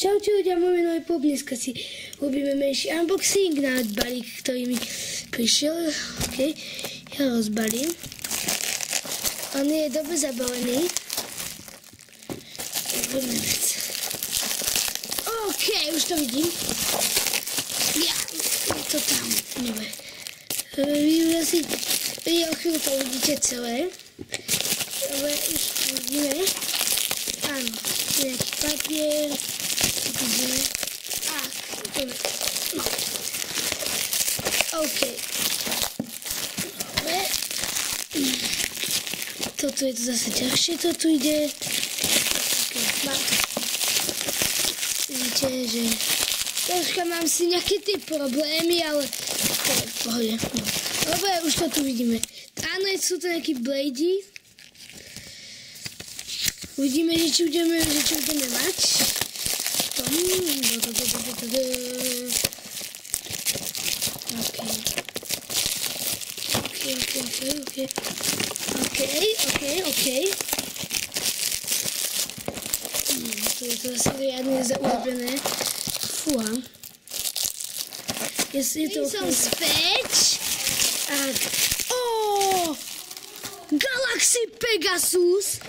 Čaute ľudia, môj meno je Pop, dneska si robíme menší unboxing na balík, ktorý mi prišiel. OK, ja rozbalím. On je dobre zabalený. OK, už to vidím. Ja, je to tam. Dobre. Vy asi o chvíľu to uvidíte celé. Dobre, už to vidíme. Áno, nejaký papier. Vidíme. Dobre. No. OK. Dobre. Toto je to zase ťažšie, to tu ide. OK, vidíte, že troška mám si nejaké tie problémy, ale to je v pohode. No. Dobre, už to tu vidíme. Áno, sú to nejaké blady. Uvidíme, či budeme mať. OK. To je to zase riadne zaurobené. Fúha. Je to som späť. Galaxy Pegasus.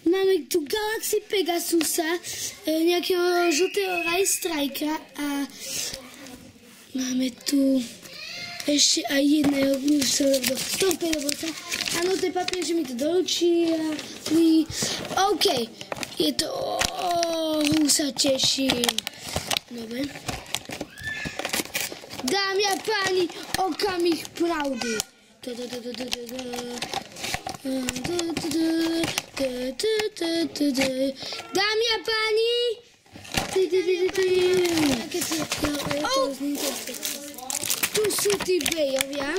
Máme tu Galaxy Pegasusa, nejakého žltého Rajstrajka a máme tu ešte aj jedného torpedobota. Áno, to je papier, že mi to doručí. OK, je to... už sa teším. Dobre. Dámy a páni, okamih pravdy. Dámy a páni, tu sú tí bejovia.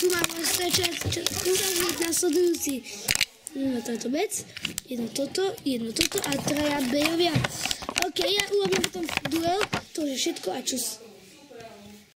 Tu mám stačať nasledujúci. Táto vec, jedno toto a traja bejovia. OK, ja urobím potom duel, to je všetko a čus.